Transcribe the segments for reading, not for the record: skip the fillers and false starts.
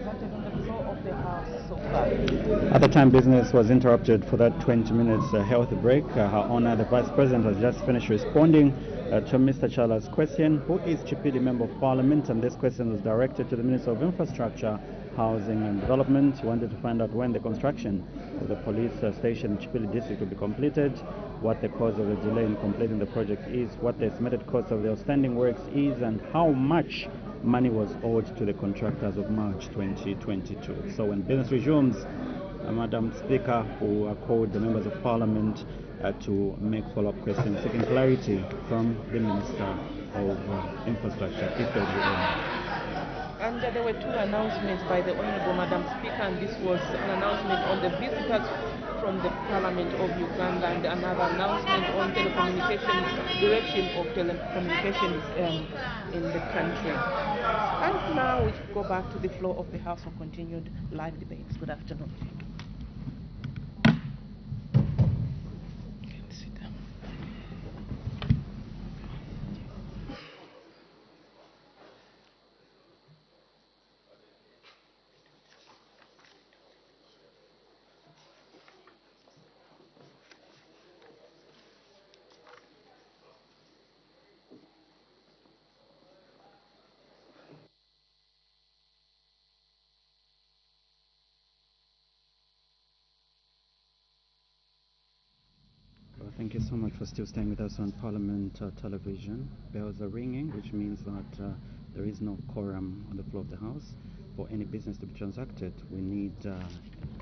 presented on the floor of the House so far. At the time, business was interrupted for that 20 minutes health break. Her Honor, the Vice President, has just finished responding to Mr. Chala's question, who is Chipili Member of Parliament, and this question was directed to the Minister of Infrastructure, Housing and Development. He wanted to find out when the construction of the police station in Chipili district will be completed, what the cause of the delay in completing the project is, what the estimated cost of the outstanding works is, and how much money was owed to the contractors of March 2022. So when business resumes, Madam Speaker will call the members of Parliament to make follow-up questions, seeking clarity from the Minister of Infrastructure, if there will be any. And there were two announcements by the Honourable Madam Speaker, and this was an announcement on the visitors from the Parliament of Uganda and another announcement on telecommunications, direction of telecommunications in the country. And now we go back to the floor of the House for continued live debates. Good afternoon. Thank you so much for still staying with us on Parliament Television. Bells are ringing, which means that there is no quorum on the floor of the House. For any business to be transacted, we need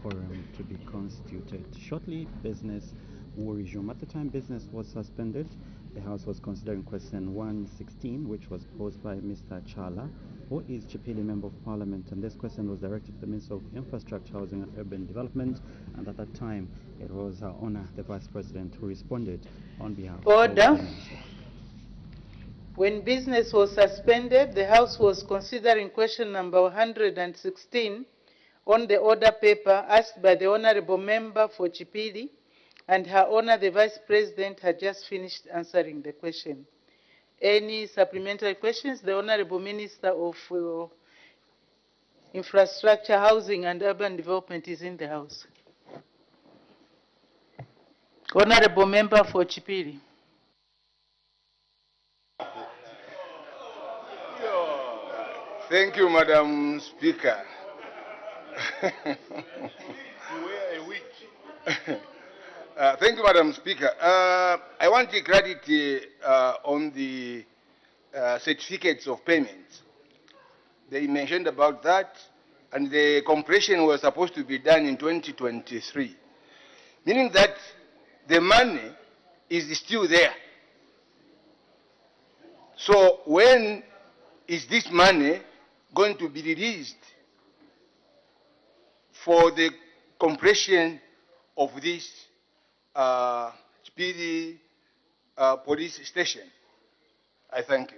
quorum to be constituted. Shortly, business will resume. At the time business was suspended, the House was considering question 116, which was posed by Mr. Chala, who is Chipili Member of Parliament, and this question was directed to the Minister of Infrastructure, Housing and Urban Development, and at that time it was Her Honor, the Vice President, who responded on behalf of the Minister. When business was suspended, the House was considering question number 116 on the order paper asked by the Honorable Member for Chipili, and Her Honor, the Vice President, had just finished answering the question. Any supplementary questions? The Honorable Minister of Infrastructure, Housing and Urban Development is in the House. Honorable Member for Chipili. Thank you, Madam Speaker. Thank you, Madam Speaker. I want to clarity on the certificates of payment. They mentioned about that, and the completion was supposed to be done in 2023, meaning that the money is still there. So when is this money going to be released for the completion of this Chipili police station? I thank you.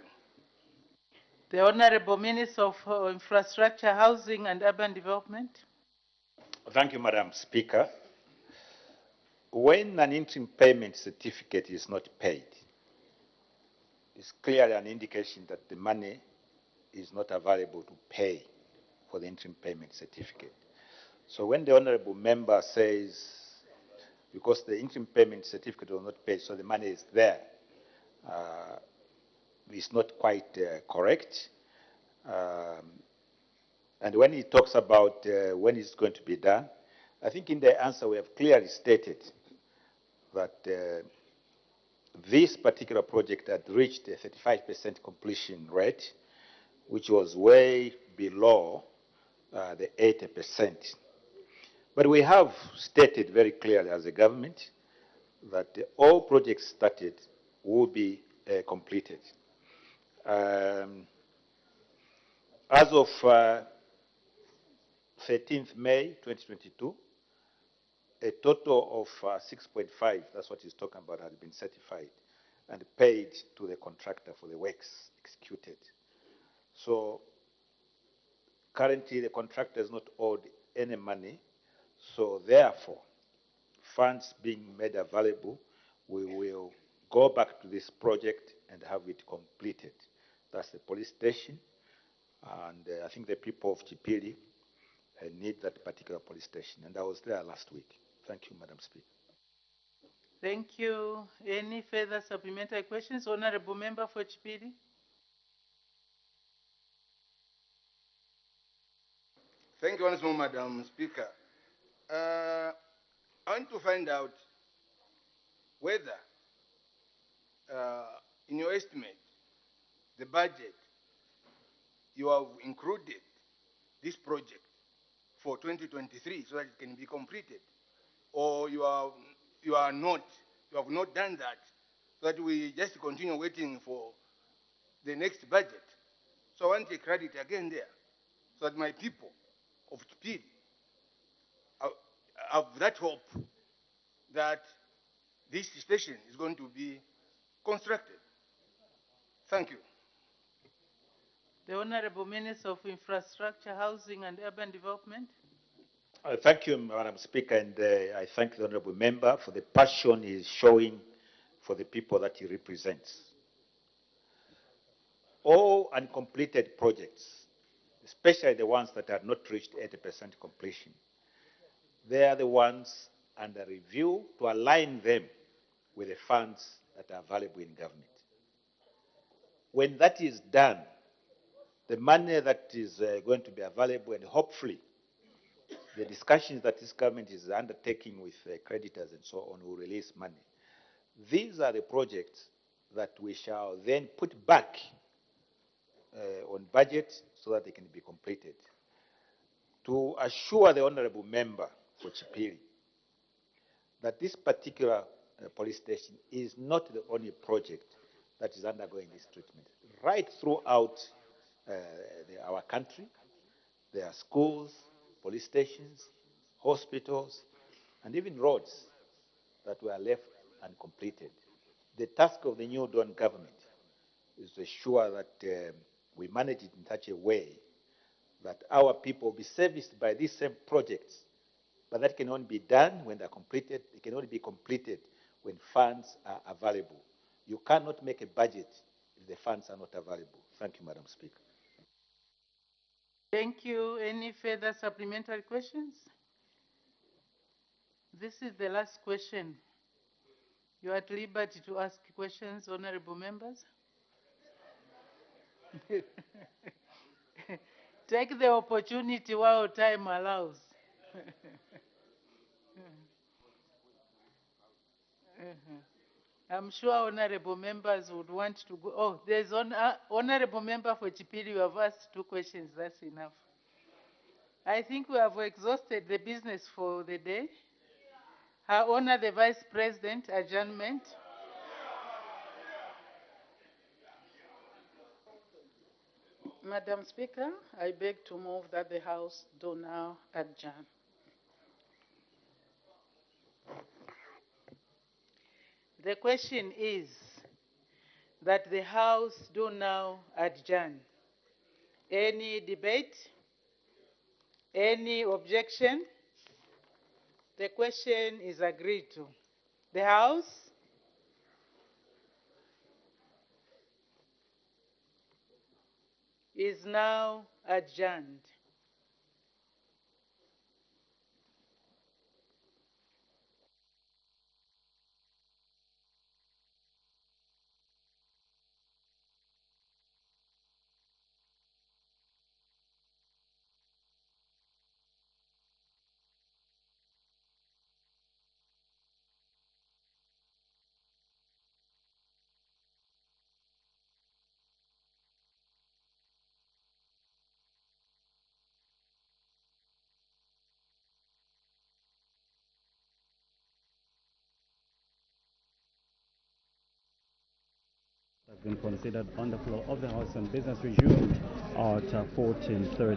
The Honorable Minister of Infrastructure, Housing and Urban Development. Thank you, Madam Speaker. When an interim payment certificate is not paid, it's clearly an indication that the money is not available to pay for the interim payment certificate. So when the Honorable Member says, because the interim payment certificate was not paid, so the money is there, it's not quite correct. And when he talks about when it's going to be done, I think in the answer we have clearly stated that this particular project had reached a 35% completion rate, which was way below the 80%. But we have stated very clearly as a government that all projects started will be completed. As of 13th May 2022, a total of 6.5, that's what he's talking about, had been certified and paid to the contractor for the works executed. So currently the contractor is not owed any money, so therefore funds being made available, we will go back to this project and have it completed. That's the police station, and I think the people of Chipili need that particular police station. And I was there last week. Thank you, Madam Speaker. Thank you. Any further supplementary questions? Honorable Member for Chipiri. Thank you once more, Madam Speaker. I want to find out whether, in your estimate, the budget, you have included this project for 2023 so that it can be completed, or you have not done that, so that we just continue waiting for the next budget. So I want a credit again there, so that my people of Chipiri have that hope that this station is going to be constructed. Thank you. The Honorable Minister of Infrastructure, Housing and Urban Development. Thank you, Madam Speaker, and I thank the Honourable Member for the passion he is showing for the people that he represents. All uncompleted projects, especially the ones that have not reached 80% completion, they are the ones under review to align them with the funds that are available in government. When that is done, the money that is going to be available, and hopefully the discussions that this government is undertaking with creditors and so on, will release money. These are the projects that we shall then put back on budget so that they can be completed. To assure the Honourable Member for Chipiri that this particular police station is not the only project that is undergoing this treatment. Right throughout our country, there are schools, police stations, hospitals, and even roads that were left uncompleted. The task of the new Dawn government is to ensure that we manage it in such a way that our people will be serviced by these same projects. But that can only be done when they're completed. It can only be completed when funds are available. You cannot make a budget if the funds are not available. Thank you, Madam Speaker. Thank you. Any further supplementary questions? This is the last question. You are at liberty to ask questions, honorable members. Take the opportunity while time allows. I'm sure honorable members would want to go. Oh, there's honorable member for Chipiri. You have asked 2 questions. That's enough. I think we have exhausted the business for the day. Her Honor the Vice President, adjournment. Madam Speaker, I beg to move that the House do now adjourn. The question is that the House do now adjourn. Any debate? Any objection? The question is agreed to. The House is now adjourned. Have been considered on the floor of the House, and business resumed at 14:30.